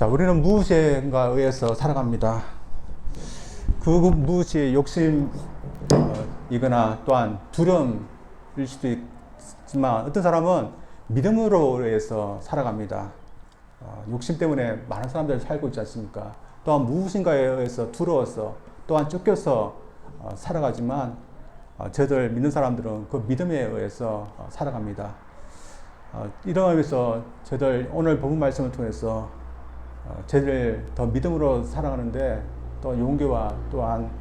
자, 우리는 무엇에 의해서 살아갑니다. 그 무엇이 욕심이거나 또한 두려움일 수도 있지만 어떤 사람은 믿음으로 인해서 살아갑니다. 욕심 때문에 많은 사람들이 살고 있지 않습니까? 또한 무엇인가에 의해서 두려워서 또한 쫓겨서 살아가지만 저들 믿는 사람들은 그 믿음에 의해서 살아갑니다. 이런 의미에서 저들 오늘 본문 말씀을 통해서 저희들 더 믿음으로 살아가는데 또 용기와 또한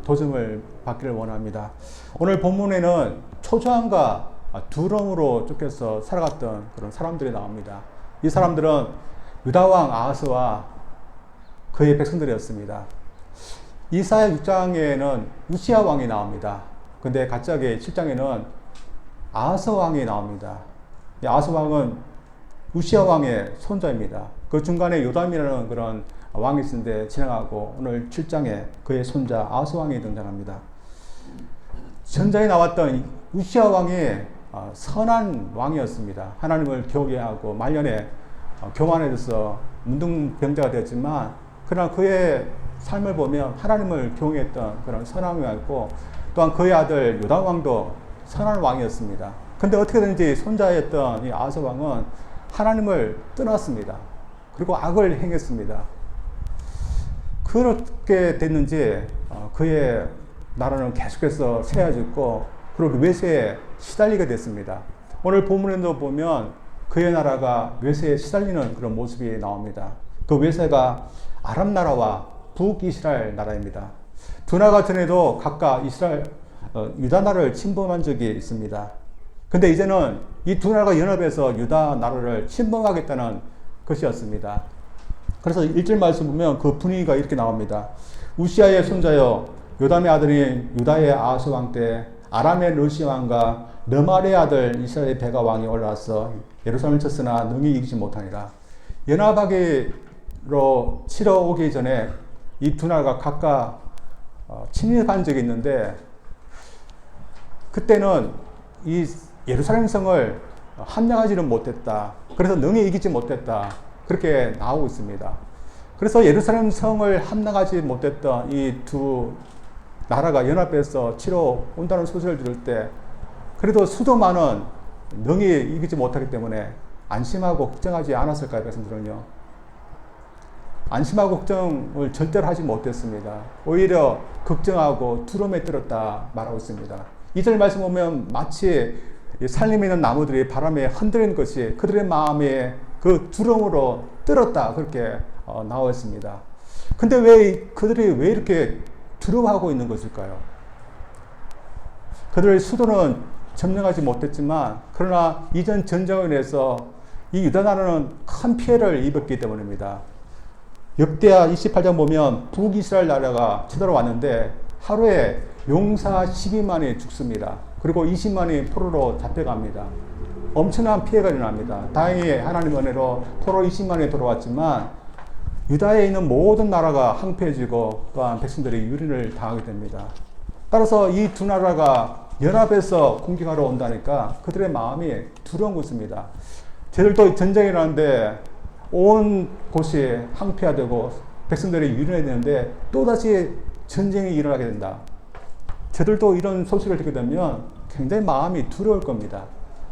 도전을 받기를 원합니다. 오늘 본문에는 초조함과 두려움으로 쫓겨서 살아갔던 그런 사람들이 나옵니다. 이 사람들은 유다왕 아하스와 그의 백성들이었습니다. 이사야 6장에는 우시야 왕이 나옵니다. 근데 갑자기 7장에는 아하스 왕이 나옵니다. 아하스 왕은 우시야 왕의 손자입니다. 그 중간에 요담이라는 그런 왕이 있는데 지나가고 오늘 7장에 그의 손자 아하스 왕이 등장합니다. 전자에 나왔던 우시야 왕이 선한 왕이었습니다. 하나님을 경외하고 말년에 교만해져서 문둥병자가 되었지만 그러나 그의 삶을 보면 하나님을 경외했던 그런 선한 왕이었고 또한 그의 아들 요담 왕도 선한 왕이었습니다. 근데 어떻게든지 손자였던 이 아하스 왕은 하나님을 떠났습니다. 그리고 악을 행했습니다. 그렇게 됐는지 그의 나라는 계속해서 세워졌고 그리고 외세에 시달리게 됐습니다. 오늘 본문에도 보면 그의 나라가 외세에 시달리는 그런 모습이 나옵니다. 그 외세가 아람 나라와 북이스라엘 나라입니다. 두 나라가 전에도 각각 유다 나라를 침범한 적이 있습니다. 근데 이제는 이 두 나라가 연합해서 유다 나라를 침범하겠다는 것이었습니다. 그래서 1절 말씀 보면 그 분위기가 이렇게 나옵니다. 우시아의 손자여 요담의 아들인 유다의 아하스 왕 때 아람의 르시 왕과 르말의 아들 이스라엘의 베가 왕이 올라와서 예루살렘을 쳤으나 능히 이기지 못하니라. 연합하기로 치러 오기 전에 이 두 나라가 각각 침입한 적이 있는데 그때는 이 예루살렘 성을 함락하지는 못했다. 그래서 능히 이기지 못했다. 그렇게 나오고 있습니다. 그래서 예루살렘 성을 함락하지 못했던 이 두 나라가 연합해서 치러 온다는 소식을 들을 때 그래도 수도만은 능히 이기지 못하기 때문에 안심하고 걱정하지 않았을까요, 백성들은요? 안심하고 걱정을 절대로 하지 못했습니다. 오히려 걱정하고 두려움에 떨었다 말하고 있습니다. 2절 말씀 보면 마치 살림에 있는 나무들이 바람에 흔들리는 것이 그들의 마음에 그 두려움으로 떨었다 그렇게 나와 있습니다. 근데 그들이 왜 이렇게 두려워하고 있는 것일까요? 그들의 수도는 점령하지 못했지만 그러나 이전 전쟁으로 인해서 이 유다 나라는 큰 피해를 입었기 때문입니다. 역대하 28장 보면 북이스라엘 나라가 쳐들어왔는데 하루에 용사 12만이 죽습니다. 그리고 20만이 포로로 잡혀갑니다. 엄청난 피해가 일어납니다. 다행히 하나님 은혜로 포로 20만이 돌아왔지만 유다에 있는 모든 나라가 항폐해지고 또한 백성들이 유린을 당하게 됩니다. 따라서 이 두 나라가 연합해서 공격하러 온다니까 그들의 마음이 두려운 것입니다. 저들도 전쟁이 일어나는데 온 곳이 항폐화되고 백성들이 유린해야 되는데 또다시 전쟁이 일어나게 된다. 저들도 이런 소식을 듣게 되면 굉장히 마음이 두려울 겁니다.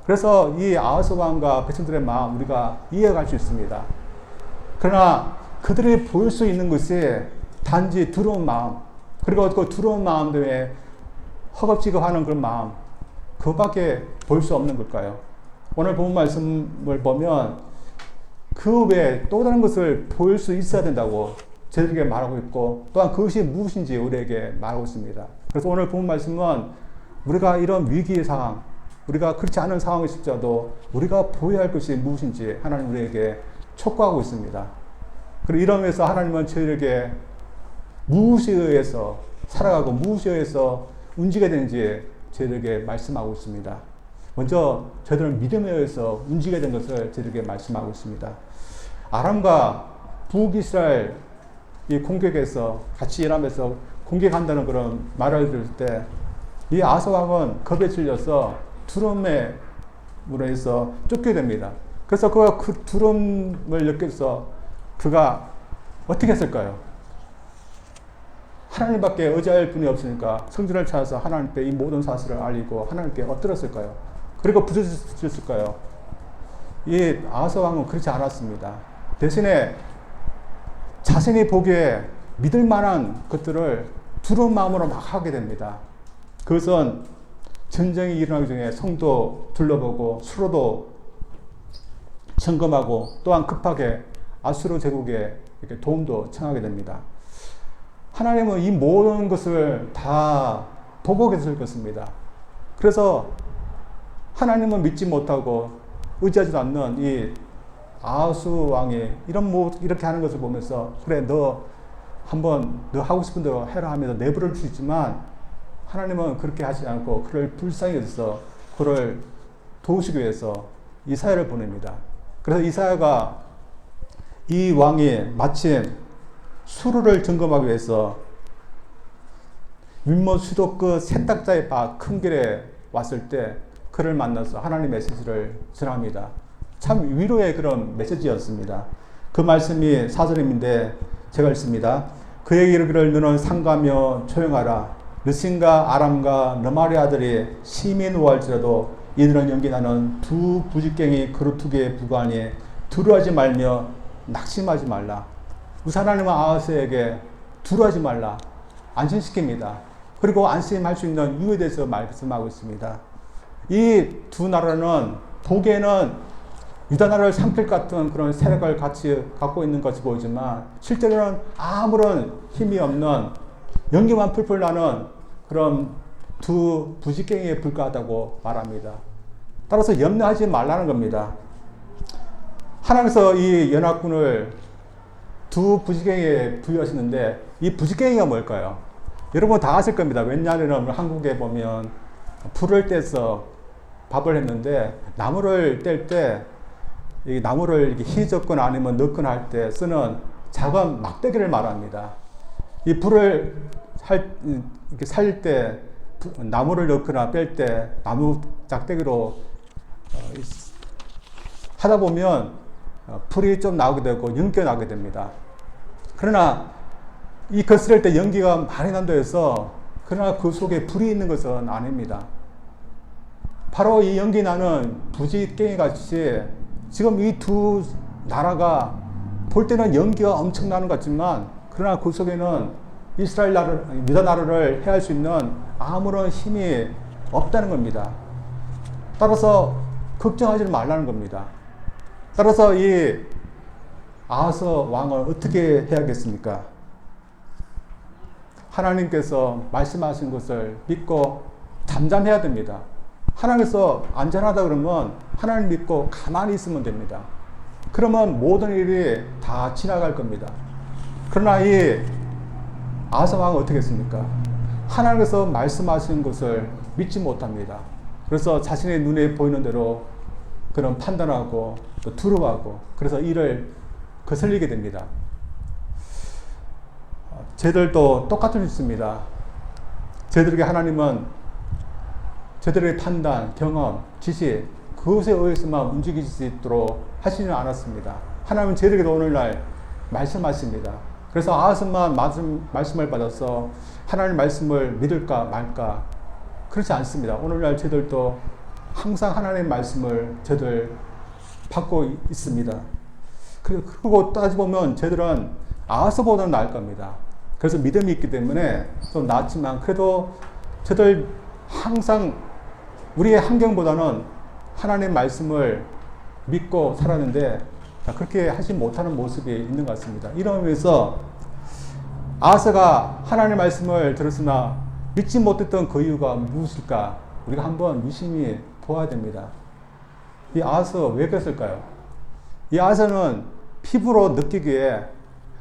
그래서 이 아하스 왕과 백성들의 마음 우리가 이해할 수 있습니다. 그러나 그들이 보일 수 있는 것이 단지 두려운 마음 그리고 그 두려운 마음 때문에 허겁지겁하는 그런 마음 그밖에 볼 수 없는 걸까요? 오늘 본 말씀을 보면 그 외에 또 다른 것을 보일 수 있어야 된다고 저들에게 말하고 있고 또한 그것이 무엇인지 우리에게 말하고 있습니다. 그래서 오늘 본 말씀은 우리가 이런 위기의 상황 우리가 그렇지 않은 상황이 있을지라도 우리가 보여야 할 것이 무엇인지 하나님 우리에게 촉구하고 있습니다. 그리고 이러면서 하나님은 저희에게 무엇에 의해서 살아가고 무엇에 의해서 움직여야 되는지 저희에게 말씀하고 있습니다. 먼저 저희들은 믿음에 의해서 움직여야 되는 것을 저희에게 말씀하고 있습니다. 아람과 북이스라엘 이 공격에서 같이 일하면서 공격한다는 그런 말을 들을 때 이 아하스 왕은 겁에 질려서 두려움에 물에서 쫓게 됩니다. 그래서 그가 그 두려움을 느껴서 그가 어떻게 했을까요? 하나님밖에 의지할 분이 없으니까 성전을 찾아서 하나님께 이 모든 사실을 알리고 하나님께 엎드렸을까요? 그리고 부르짖었을까요? 이 아하스 왕은 그렇지 않았습니다. 대신에 자신이 보기에 믿을 만한 것들을 두려운 마음으로 막 하게 됩니다. 그것은 전쟁이 일어나기 전에 성도 둘러보고 수로도 점검하고 또한 급하게 아수르 제국에 이렇게 도움도 청하게 됩니다. 하나님은 이 모든 것을 다 보고 계실 것입니다. 그래서 하나님은 믿지 못하고 의지하지도 않는 이 아하스 왕이 이렇게 하는 것을 보면서 그래 너 한번 너 하고 싶은 대로 해라 하면서 내버려 줄 수 있지만 하나님은 그렇게 하지 않고 그를 불쌍히 여겨서 그를 도우시기 위해서 이사야를 보냅니다. 그래서 이사야가 이 왕이 마침 수루를 점검하기 위해서 윗못 수도 끝 세탁자의 바 큰 길에 왔을 때 그를 만나서 하나님의 메시지를 전합니다. 참 위로의 그런 메시지였습니다. 그 말씀이 4절인데 제가 읽습니다. 그에게 이르기를 너는 상가며 조용하라. 르신과 아람과 너마리 아들이 시민 오할지라도 이들은 연기나는 두 부직갱이 그루트기에 부과하니 두려워하지 말며 낙심하지 말라. 우선 하나님은 아하스에게 두려워하지 말라 안심시킵니다. 그리고 안심할 수 있는 이유에 대해서 말씀하고 있습니다. 이 두 나라는 보기에는 유다 나라를 삼킬 것 같은 그런 세력을 같이 갖고 있는 것이 보이지만 실제로는 아무런 힘이 없는 연기만 풀풀 나는 그런 두 부직갱이에 불과하다고 말합니다. 따라서 염려하지 말라는 겁니다. 하나님께서 이 연합군을 두 부직갱이에 부여하시는데 이 부직갱이가 뭘까요? 여러분 다 아실 겁니다. 왜냐하면 한국에 보면 불을 떼서 밥을 했는데 나무를 뗄 때 이 나무를 이렇게 휘젓거나 아니면 넣거나 할 때 쓰는 작은 막대기를 말합니다. 이 불을 이렇게 살릴 때 나무를 넣거나 뺄 때 나무 작대기로 하다 보면 불이 좀 나오게 되고 연기가 나게 됩니다. 그러나 이 거스를 때 연기가 많이 난다 해서 그러나 그 속에 불이 있는 것은 아닙니다. 바로 이 연기 나는 부직갱이 같이 지금 이 두 나라가 볼 때는 연기가 엄청 나는 것 같지만 그러나 그 속에는 이스라엘 나라, 유다 나라를 해할 수 있는 아무런 힘이 없다는 겁니다. 따라서 걱정하지 말라는 겁니다. 따라서 이 아하스 왕을 어떻게 해야겠습니까? 하나님께서 말씀하신 것을 믿고 잠잠해야 됩니다. 하나님께서 안전하다 그러면 하나님 믿고 가만히 있으면 됩니다. 그러면 모든 일이 다 지나갈 겁니다. 그러나 이 아하스 왕은 어떻게 했습니까? 하나님께서 말씀하신 것을 믿지 못합니다. 그래서 자신의 눈에 보이는 대로 그런 판단하고 또 두려워하고 그래서 이를 거슬리게 됩니다. 저희들도 똑같은 있습니다. 저희들에게 하나님은 저희들의 판단, 경험, 지식 그것에 의해서만 움직일 수 있도록 하시지는 않았습니다. 하나님은 저희들에게도 오늘날 말씀하십니다. 그래서 아하스만 말씀을 받아서 하나님 말씀을 믿을까 말까 그렇지 않습니다. 오늘날 저희들도 항상 하나님의 말씀을 저희들 받고 있습니다. 그리고 따져보면 저희들은 아하스보다는 나을 겁니다. 그래서 믿음이 있기 때문에 좀 낫지만 그래도 저희들 항상 우리의 환경보다는 하나님의 말씀을 믿고 살았는데 그렇게 하지 못하는 모습이 있는 것 같습니다. 이런 의미에서 아하스가 하나님의 말씀을 들었으나 믿지 못했던 그 이유가 무엇일까? 우리가 한번 유심히 보아야 됩니다. 이 아하스 왜 그랬을까요? 이 아하스는 피부로 느끼기에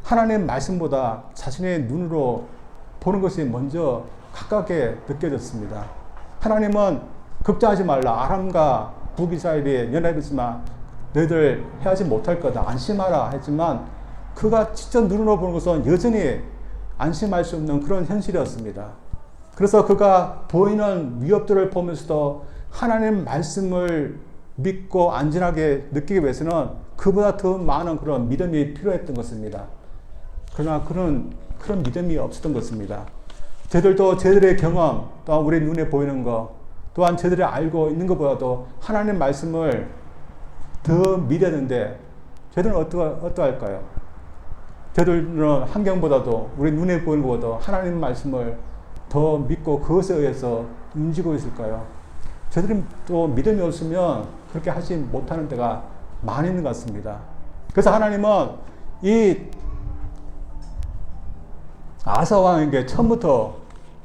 하나님의 말씀보다 자신의 눈으로 보는 것이 먼저 가깝게 느껴졌습니다. 하나님은 걱정하지 말라. 아람과 북이스라엘이 연합했지만 너희들 해하지 못할 거다. 안심하라 했지만 그가 직접 눈으로 보는 것은 여전히 안심할 수 없는 그런 현실이었습니다. 그래서 그가 보이는 위협들을 보면서도 하나님 말씀을 믿고 안전하게 느끼기 위해서는 그보다 더 많은 그런 믿음이 필요했던 것입니다. 그러나 그런 믿음이 없었던 것입니다. 저희들도 저희들의 경험, 또한 우리 눈에 보이는 것, 또한 저희들이 알고 있는 것보다도 하나님 말씀을 더 믿었는데 저희들은 어떠할까요? 저희들은 환경보다도 우리 눈에 보이는 것보다도 하나님 말씀을 더 믿고 그것에 의해서 움직이고 있을까요? 저희들은 또 믿음이 없으면 그렇게 하지 못하는 데가 많이 있는 것 같습니다. 그래서 하나님은 이 아사 왕에게 처음부터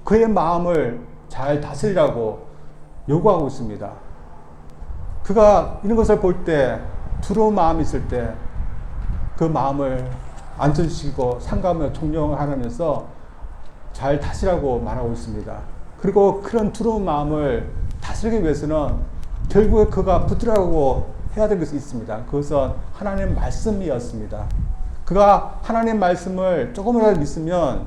그의 마음을 잘 다스리라고 요구하고 있습니다. 그가 이런 것을 볼 때 두려운 마음이 있을 때 그 마음을 안전시키고 상감을 총명하면서 잘 다스리라고 말하고 있습니다. 그리고 그런 두려운 마음을 다스리기 위해서는 결국에 그가 붙들라고 해야 될 것이 있습니다. 그것은 하나님 말씀이었습니다. 그가 하나님 말씀을 조금이라도 믿으면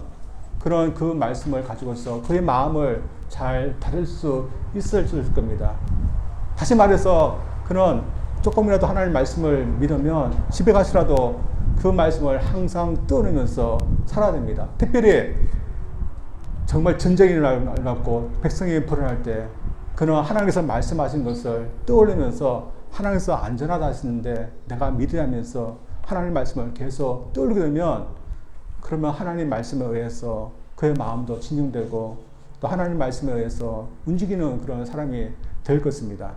그런 그 말씀을 가지고서 그의 마음을 잘 다룰 수 있을 겁니다. 다시 말해서 그는 조금이라도 하나님 말씀을 믿으면 집에 가시라도 그 말씀을 항상 떠올리면서 살아야 됩니다. 특별히 정말 전쟁이 일어났고 백성이 불안할 때 그는 하나님께서 말씀하신 것을 떠올리면서 하나님께서 안전하다 하시는데 내가 믿으라면서 하나님 말씀을 계속 떠올리게 되면 그러면 하나님 말씀에 의해서 그의 마음도 진정되고 또 하나님 말씀에 의해서 움직이는 그런 사람이 될 것입니다.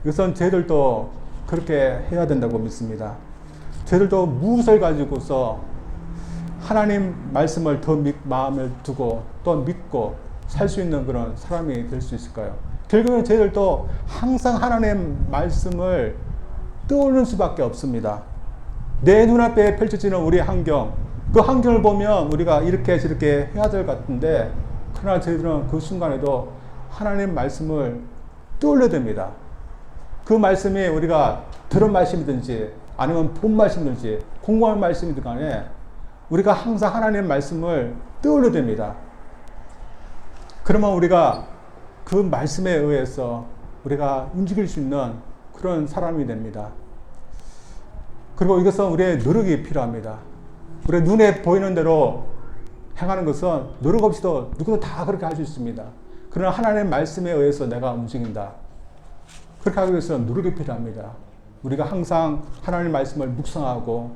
이것은 저희들도 그렇게 해야 된다고 믿습니다. 저희들도 무엇을 가지고서 하나님 말씀을 더 마음을 두고 또 믿고 살 수 있는 그런 사람이 될 수 있을까요? 결국은 저희들도 항상 하나님 말씀을 떠올릴 수밖에 없습니다. 내 눈앞에 펼쳐지는 우리 환경, 그 환경을 보면 우리가 이렇게 저렇게 해야 될 것 같은데 그러나 저희들은 그 순간에도 하나님 말씀을 떠올려야 됩니다. 그 말씀이 우리가 들은 말씀이든지 아니면 본 말씀이든지 공부한 말씀이든 간에 우리가 항상 하나님 말씀을 떠올려야 됩니다. 그러면 우리가 그 말씀에 의해서 우리가 움직일 수 있는 그런 사람이 됩니다. 그리고 이것은 우리의 노력이 필요합니다. 우리 눈에 보이는 대로 행하는 것은 노력 없이도 누구도 다 그렇게 할 수 있습니다. 그러나 하나님의 말씀에 의해서 내가 움직인다. 그렇게 하기 위해서는 노력이 필요합니다. 우리가 항상 하나님의 말씀을 묵상하고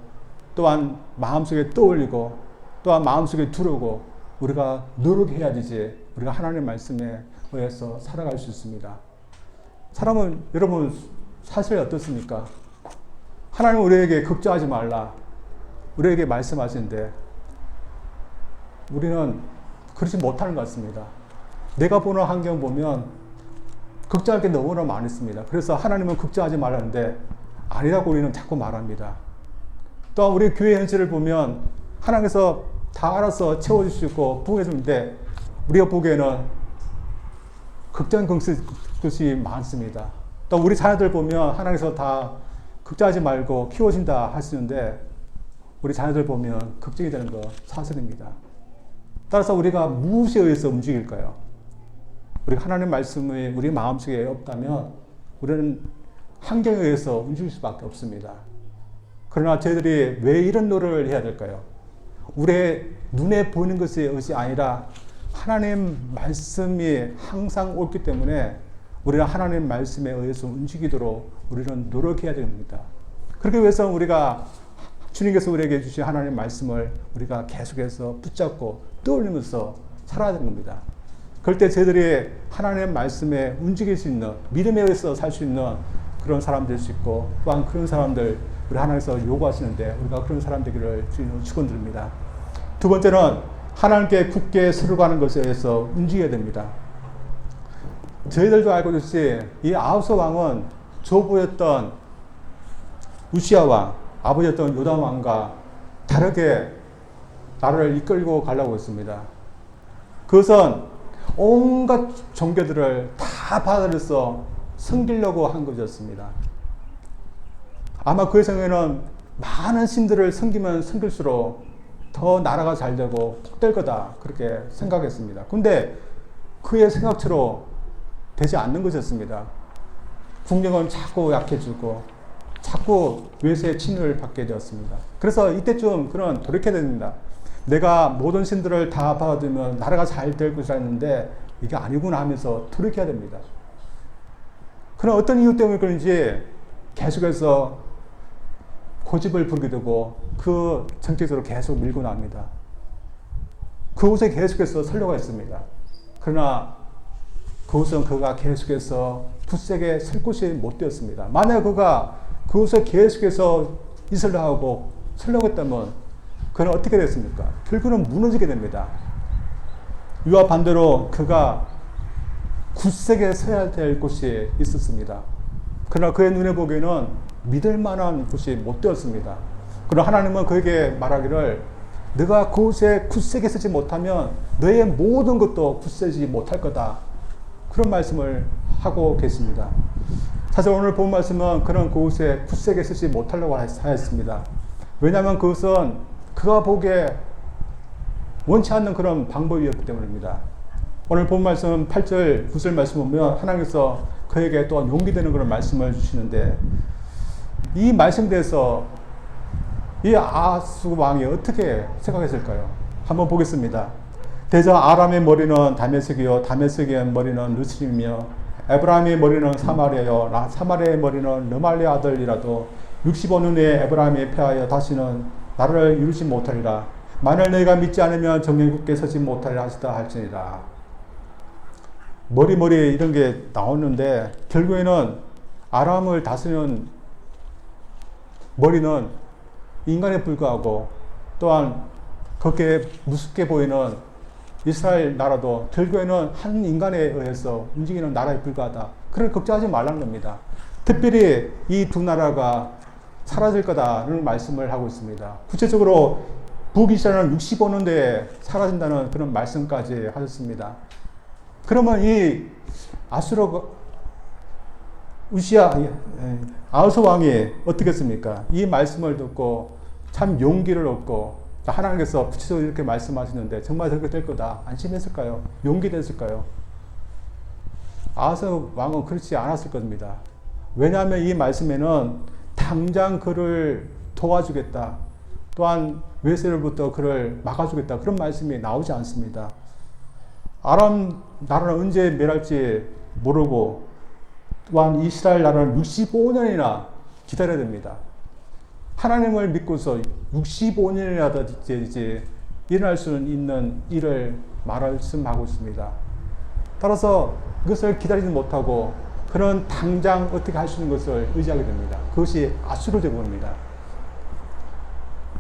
또한 마음속에 떠올리고 또한 마음속에 두르고 우리가 노력해야 되지 우리가 하나님의 말씀에 의해서 살아갈 수 있습니다. 사람은 여러분 사실 어떻습니까? 하나님은 우리에게 걱정하지 말라 우리에게 말씀하시는데 우리는 그렇지 못하는 것 같습니다. 내가 보는 환경 보면 걱정할 게 너무나 많습니다. 그래서 하나님은 걱정하지 말라는데 아니라고 우리는 자꾸 말합니다. 또 우리 교회 현실을 보면 하나님께서 다 알아서 채워주시고 부어주는데 우리가 보기에는 걱정 것이 많습니다. 또 우리 자녀들 보면 하나님께서 다 걱정하지 말고 키워준다 하시는데 우리 자녀들 보면 걱정이 되는 거 사실입니다. 따라서 우리가 무엇에 의해서 움직일까요? 우리가 하나님 말씀이 우리 마음속에 없다면 우리는 환경에 의해서 움직일 수밖에 없습니다. 그러나 저희들이 왜 이런 노력을 해야 될까요? 우리의 눈에 보이는 것이 아니라 하나님 말씀이 항상 옳기 때문에 우리는 하나님 말씀에 의해서 움직이도록 우리는 노력해야 됩니다. 그렇기 위해서 우리가 주님께서 우리에게 주신 하나님 말씀을 우리가 계속해서 붙잡고 떠올리면서 살아야 되는 겁니다. 그럴 때 저희들이 하나님의 말씀에 움직일 수 있는 믿음에 의해서 살 수 있는 그런 사람 될 수 있고 또한 그런 사람들 우리 하나님께서 요구하시는데 우리가 그런 사람 되기를 주님으로 축원드립니다. 두 번째는 하나님께 굳게 서로가는 것에 의해서 움직여야 됩니다. 저희들도 알고 있듯이 이 아하스 왕은 조부였던 우시야 왕, 아버지였던 요담 왕과 다르게 나라를 이끌고 가려고 했습니다. 그것은 온갖 종교들을 다 받아들여서 섬기려고 한 것이었습니다. 아마 그의 생각에는 많은 신들을 섬기면 섬길수록 더 나라가 잘 되고 복될 거다 그렇게 생각했습니다. 근데 그의 생각처럼 되지 않는 것이었습니다. 국력은 자꾸 약해지고 자꾸 외세의 침략을 받게 되었습니다. 그래서 이때쯤 그는 돌이켜야 됩니다. 내가 모든 신들을 다 받아들면 나라가 잘 될 것이라 했는데 이게 아니구나 하면서 돌이켜야 됩니다. 그는 어떤 이유 때문에 그런지 계속해서 고집을 부리게 되고 그 정책으로 계속 밀고 납니다. 그곳에 계속해서 선료가 있습니다. 그러나 그곳은 그가 계속해서 굳세게 설 곳이 못 되었습니다. 만약 그가 그곳에 계속해서 이설을 하고 서려고 했다면 그는 어떻게 됐습니까? 결국은 무너지게 됩니다. 이와 반대로 그가 굳세게 서야 될 곳이 있었습니다. 그러나 그의 눈에 보기에는 믿을 만한 곳이 못 되었습니다. 그러나 하나님은 그에게 말하기를 너가 그곳에 굳세게 서지 못하면 너의 모든 것도 굳세지 못할 거다. 그런 말씀을 하고 계십니다. 사실 오늘 본 말씀은 그는 그곳에 굳세게 서지 못하려고 하였습니다. 왜냐하면 그것은 그가 보기에 원치 않는 그런 방법이었기 때문입니다. 오늘 본 말씀 8절 9절 말씀 보면 하나님께서 그에게 또한 용기 되는 그런 말씀을 주시는데 이 말씀에 대해서 이 아하스 왕이 어떻게 생각했을까요? 한번 보겠습니다. 대저 아람의 머리는 다메섹이요 다메섹의 머리는 르스림이며 에브라임의 머리는 사마리아요 사마리아의 머리는 르말리의 아들이라도 65년 후에 에브라임이 패하여 다시는 나를 이루지 못하리라. 만일 너희가 믿지 않으면 정령 굳게 서지 못하리라 하시다 할지니라. 머리 이런 게 나오는데 결국에는 아람을 다스리는 머리는 인간에 불과하고 또한 그렇게 무섭게 보이는 이스라엘 나라도 결국에는 한 인간에 의해서 움직이는 나라에 불과하다. 그걸 걱정하지 말라는 겁니다. 특별히 이 두 나라가 사라질 거다라는 말씀을 하고 있습니다. 구체적으로 북이스라엘은 65년대에 사라진다는 그런 말씀까지 하셨습니다. 그러면 이 아하스 왕이 어떻게 했습니까? 이 말씀을 듣고 참 용기를 얻고 하나님께서 구체적으로 이렇게 말씀하시는데 정말 그렇게 될 거다. 안심했을까요? 용기 됐을까요? 아하스 왕은 그렇지 않았을 겁니다. 왜냐하면 이 말씀에는 당장 그를 도와주겠다. 또한 외세로부터 그를 막아주겠다. 그런 말씀이 나오지 않습니다. 아람 나라는 언제 멸할지 모르고 또한 이스라엘 나라는 65년이나 기다려야 됩니다. 하나님을 믿고서 65년이라도 이제 일어날 수 있는 일을 말씀하고 있습니다. 따라서 그것을 기다리지 못하고 그는 당장 어떻게 할 수 있는 것을 의지하게 됩니다. 그것이 아수르 제국입니다.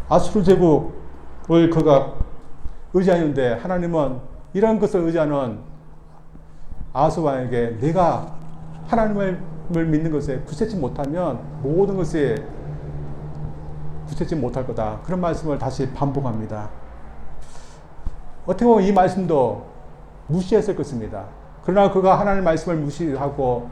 아수르 제국을 그가 의지하는데 하나님은 이런 것을 의지하는 아하스 왕에게 내가 하나님을 믿는 것에 굳세지 못하면 모든 것이 굳세지 못할 거다. 그런 말씀을 다시 반복합니다. 어떻게 보면 이 말씀도 무시했을 것입니다. 그러나 그가 하나님의 말씀을 무시하고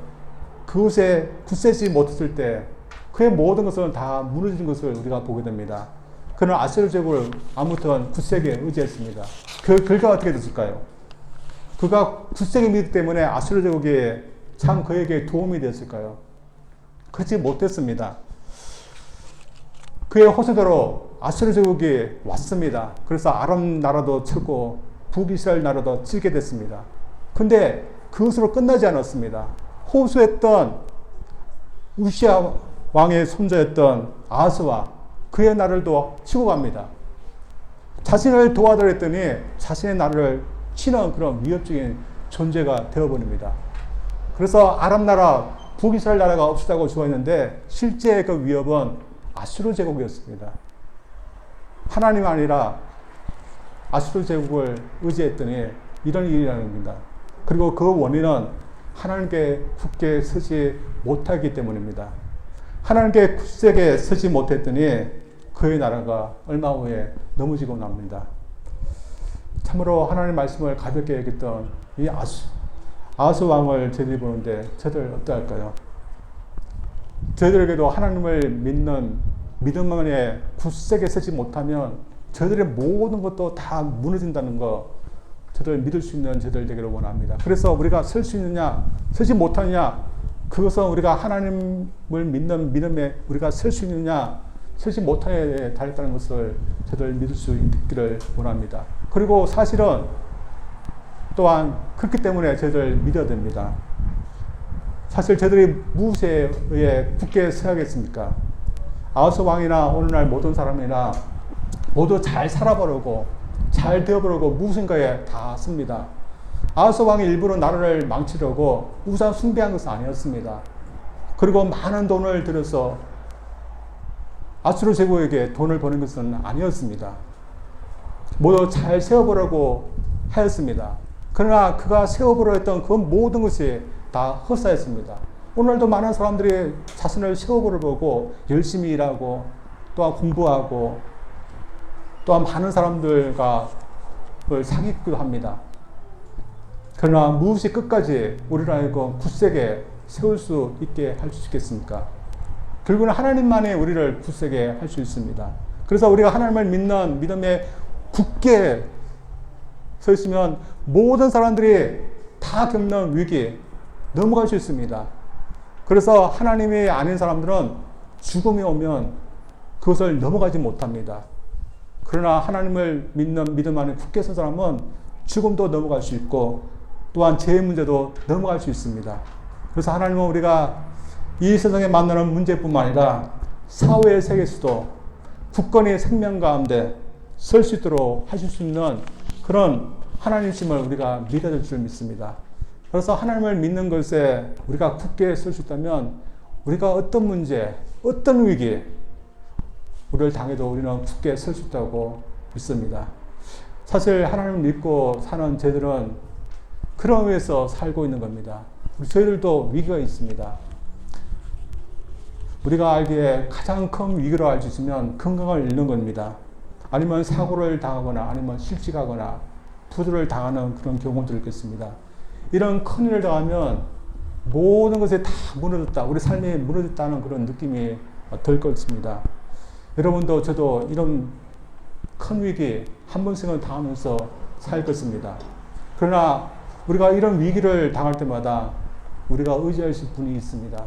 그것에 굳세지 못했을 때 그의 모든 것은 다 무너진 것을 우리가 보게 됩니다. 그는 아수르 제국을 아무튼 굳세게 의지했습니다. 그 결과가 어떻게 됐을까요? 그가 굳세게 믿기 때문에 아수르 제국이 참 그에게 도움이 됐을까요? 그렇지 못했습니다. 그의 호세대로 아수르 제국이 왔습니다. 그래서 아람 나라도 치고 북이스라엘 나라도 치게 됐습니다. 근데 그것으로 끝나지 않았습니다. 호수했던 우시아 왕의 손자였던 아하스와 그의 나라도 치고 갑니다. 자신을 도와달라 했더니 자신의 나라를 치는 그런 위협적인 존재가 되어버립니다. 그래서 아람 나라, 북이스라엘 나라가 없었다고 주었는데 실제 그 위협은 아수르 제국이었습니다. 하나님 아니라 아수르 제국을 의지했더니 이런 일이라는 겁니다. 그리고 그 원인은 하나님께 굳게 서지 못하기 때문입니다. 하나님께 굳세게 서지 못했더니 그의 나라가 얼마 후에 넘어지고 납니다. 참으로 하나님의 말씀을 가볍게 여겼던 이 아하스 왕을 저희들이 보는데 저들 어떠할까요? 저희들에게도 하나님을 믿는 믿음 안에 굳세게 서지 못하면 저희들의 모든 것도 다 무너진다는 거 저들 믿을 수 있는 저들 되기를 원합니다. 그래서 우리가 설 수 있느냐 서지 못하느냐 그것은 우리가 하나님을 믿는 믿음에 우리가 설 수 있느냐, 서지 못하에 달했다는 것을 저들 믿을 수 있기를 원합니다. 그리고 사실은 또한 그렇기 때문에 저희들 믿어야 됩니다. 사실 저들이 무엇에 의해 굳게 서야겠습니까? 아하스 왕이나 오늘날 모든 사람이나 모두 잘 살아보려고 잘 되어보려고 무엇인가에 다 씁니다. 아하스 왕이 일부러 나라를 망치려고 우상 숭배한 것은 아니었습니다. 그리고 많은 돈을 들여서 아수르 제국에게 돈을 버는 것은 아니었습니다. 모두 잘 세워보려고 하였습니다. 그러나 그가 세워보려 했던 그 모든 것이 다 헛사였습니다. 오늘도 많은 사람들이 자신을 세워보려고 열심히 일하고 또한 공부하고 또한 많은 사람들과 사귀기도 합니다. 그러나 무엇이 끝까지 우리를 하여금 굳세게 세울 수 있게 할 수 있겠습니까? 결국은 하나님만이 우리를 굳세게 할 수 있습니다. 그래서 우리가 하나님을 믿는 믿음에 굳게 서 있으면 모든 사람들이 다 겪는 위기 넘어갈 수 있습니다. 그래서 하나님이 아닌 사람들은 죽음이 오면 그것을 넘어가지 못합니다. 그러나 하나님을 믿는 믿음 안에 굳게 선 사람은 죽음도 넘어갈 수 있고 또한 죄의 문제도 넘어갈 수 있습니다. 그래서 하나님은 우리가 이 세상에 만나는 문제뿐만 아니라 사회의 세계에서도 굳건히 생명 가운데 설 수 있도록 하실 수 있는 그런 하나님심을 우리가 믿어야 될 줄 믿습니다. 그래서 하나님을 믿는 것에 우리가 굳게 설 수 있다면 우리가 어떤 문제, 어떤 위기 우리를 당해도 우리는 굳게 설 수 있다고 믿습니다. 사실 하나님을 믿고 사는 저희들은 그런 의미에서 살고 있는 겁니다. 저희들도 위기가 있습니다. 우리가 알기에 가장 큰 위기로 알 수 있으면 건강을 잃는 겁니다. 아니면 사고를 당하거나 아니면 실직하거나 부도를 당하는 그런 경우들이 있겠습니다. 이런 큰 일을 당하면 모든 것이 다 무너졌다. 우리 삶이 무너졌다는 그런 느낌이 들 것입니다. 여러분도 저도 이런 큰 위기 한 번씩은 당하면서 살 것입니다. 그러나 우리가 이런 위기를 당할 때마다 우리가 의지할 분이 있습니다.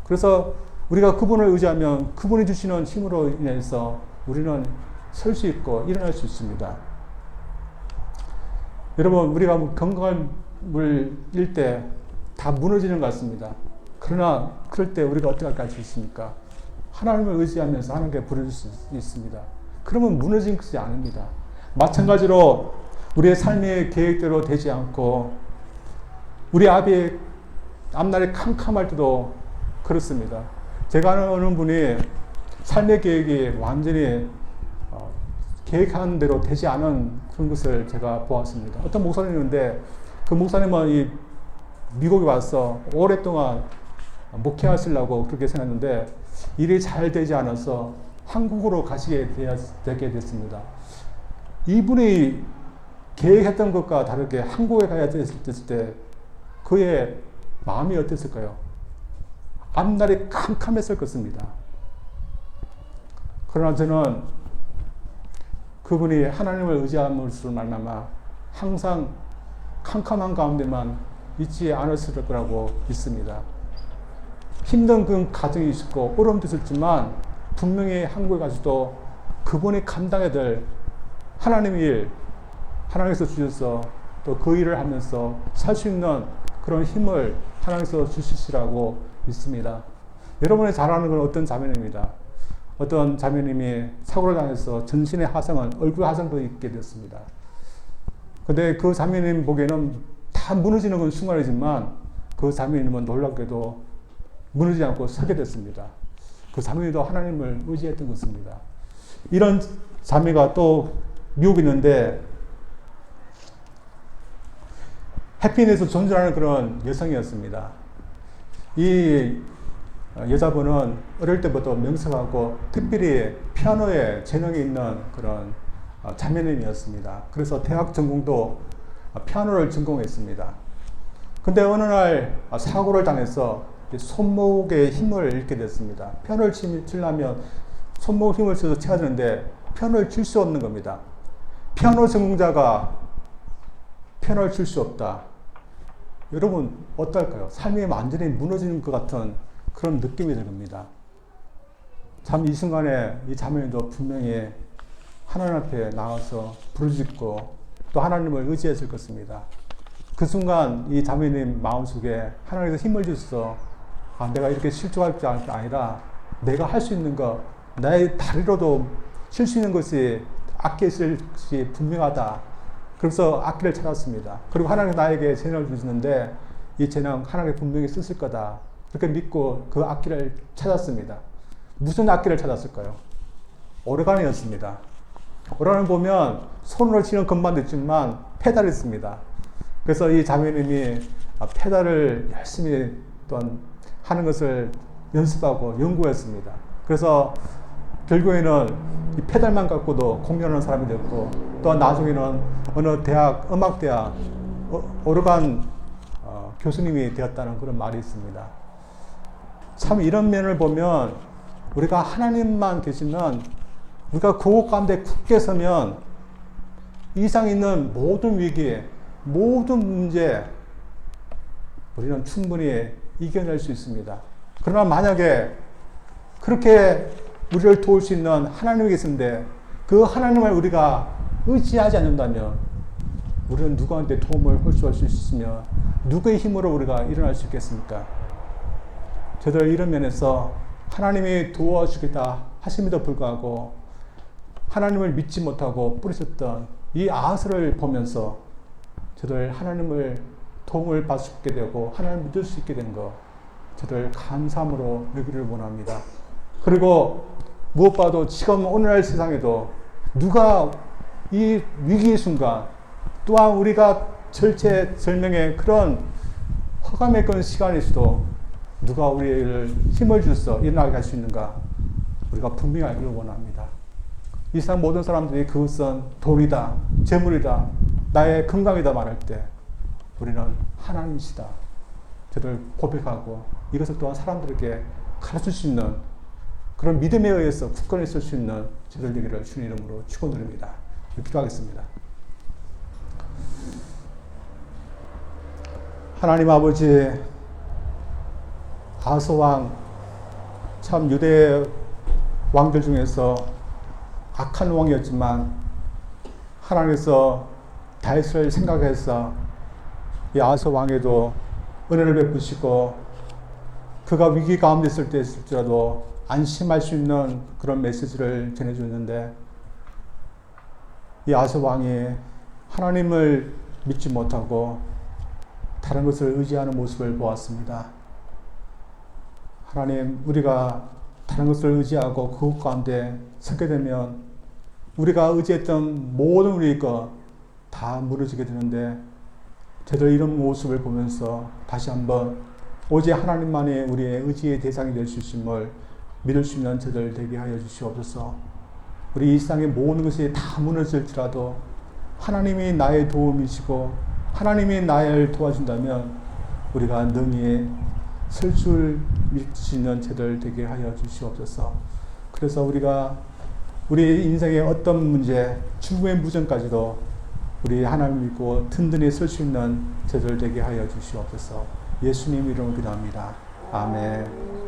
그래서 우리가 그분을 의지하면 그분이 주시는 힘으로 인해서 우리는 설 수 있고 일어날 수 있습니다. 여러분, 우리가 건강을 잃을 때 다 무너지는 것 같습니다. 그러나 그럴 때 우리가 어떻게 할 수 있습니까? 하나님을 의지하면서 하나님께 부르실 수 있습니다. 그러면 무너진 것이 아닙니다. 마찬가지로 우리의 삶의 계획대로 되지 않고 우리 앞날이 캄캄할 때도 그렇습니다. 제가 아는 분이 삶의 계획이 완전히 계획한 대로 되지 않은 그런 것을 제가 보았습니다. 어떤 목사님인데 그 목사님은 이 미국에 와서 오랫동안 목회하시려고 그렇게 생각했는데 일이 잘 되지 않아서 한국으로 가시게 되게 됐습니다. 이분이 계획했던 것과 다르게 한국에 가야 됐을 때 그의 마음이 어땠을까요? 앞날이 캄캄했을 것입니다. 그러나 저는 그분이 하나님을 의지함으로 말미암아 항상 캄캄한 가운데만 있지 않았을 거라고 믿습니다. 힘든 그 가정이 있었고 어려움도 있었지만 분명히 한국에 가서도 그분이 감당해야 될 하나님의 일, 하나님께서 주셔서 또 그 일을 하면서 살 수 있는 그런 힘을 하나님께서 주시리라고 믿습니다. 여러분이 잘 아는 건 어떤 자매님입니다. 어떤 자매님이 사고를 당해서 전신의 화상은 얼굴 화상도 있게 됐습니다. 근데 그 자매님 보기에는 다 무너지는 건 순간이지만 그 자매님은 놀랍게도 무너지지 않고 서게 됐습니다. 그 자매님도 하나님을 의지했던 것입니다. 이런 자매가 또 미국에 있는데 해피넷에서 존재하는 그런 여성이었습니다. 이 여자분은 어릴 때부터 명석하고 특별히 피아노에 재능이 있는 그런 자매님이었습니다. 그래서 대학 전공도 피아노를 전공했습니다. 근데 어느 날 사고를 당해서 손목에 힘을 잃게 됐습니다. 피아노를 치려면 손목 힘을 써서 쳐야 되는데 피아노를 칠 수 없는 겁니다. 피아노 전공자가 피아노를 칠 수 없다. 여러분 어떨까요? 삶이 완전히 무너지는 것 같은 그런 느낌이 들 겁니다. 참 이 순간에 이 자매님도 분명히 하나님 앞에 나와서 부르짖고 또 하나님을 의지했을 것입니다. 그 순간 이 자매님 마음속에 하나님께서 힘을 주셔서 내가 이렇게 실족할 게 아니라 내가 할 수 있는 것, 나의 다리로도 칠 수 있는 것이 악기에 쓸 것이 분명하다. 그래서 악기를 찾았습니다. 그리고 하나님께서 나에게 재능을 주시는데 이 재능 하나님께 분명히 쓰실 거다. 그렇게 믿고 그 악기를 찾았습니다. 무슨 악기를 찾았을까요? 오르간이었습니다. 오르간을 보면 손으로 치는 것만 있지만 페달이 있습니다. 그래서 이 자매님이 페달을 열심히 또한 하는 것을 연습하고 연구했습니다. 그래서 결국에는 이 페달만 갖고도 공연하는 사람이 됐고 또한 나중에는 어느 대학, 음악대학 오르간 교수님이 되었다는 그런 말이 있습니다. 참 이런 면을 보면 우리가 하나님만 계시면 우리가 그곳 가운데 굳게 서면 이상 있는 모든 위기, 모든 문제 우리는 충분히 이겨낼 수 있습니다. 그러나 만약에 그렇게 우리를 도울 수 있는 하나님이 계신데 그 하나님을 우리가 의지하지 않는다면 우리는 누구한테 도움을 호소할 수 있으며 누구의 힘으로 우리가 일어날 수 있겠습니까? 저들 이런 면에서 하나님이 도와주겠다 하심에도 불구하고 하나님을 믿지 못하고 뿌리쳤던 이 아하스를 보면서 저들 하나님을 도움을 받을 수 있게 되고 하나님을 믿을 수 있게 된 것 저들 감사함으로 여기를 원합니다. 그리고 무엇보다도 지금 오늘날 세상에도 누가 이 위기의 순간 또한 우리가 절체절명의 그런 허감의 그런 시간에서도 누가 우리를 힘을 주셔서 일어나게 할 수 있는가 우리가 분명히 알기를 원합니다. 이 세상 모든 사람들이 그것은 돈이다, 재물이다, 나의 건강이다 말할 때 우리는 하나님이시다 저를 고백하고 이것을 또한 사람들에게 가르칠 수 있는 그런 믿음에 의해서 굳건히 있을 수 있는 저들 되기를 주님 이름으로 축원드립니다. 기도하겠습니다. 하나님 아버지, 아하스 왕 참 유대 왕들 중에서 악한 왕이었지만 하나님께서 다윗을 생각해서 이 아하스 왕에도 은혜를 베푸시고 그가 위기 가운데 있을 때 있을지라도 안심할 수 있는 그런 메시지를 전해주는데 이 아하스 왕이 하나님을 믿지 못하고 다른 것을 의지하는 모습을 보았습니다. 하나님, 우리가 다른 것을 의지하고 그것 가운데 서게 되면 우리가 의지했던 모든 우리의 것 다 무너지게 되는데 저들 이런 모습을 보면서 다시 한번 오직 하나님만이 우리의 의지의 대상이 될 수 있음을 믿을 수 있는 저들 되게 하여 주시옵소서. 우리 이 세상의 모든 것이 다 무너질지라도 하나님이 나의 도움이시고 하나님이 나를 도와준다면 우리가 능히 설 줄 믿을 수 있는 저들 되게 하여 주시옵소서. 그래서 우리가 우리 인생의 어떤 문제, 죽음의 무전까지도 우리 하나님 믿고 든든히 설 수 있는 저들 되게 하여 주시옵소서. 예수님 이름으로 기도합니다. 아멘.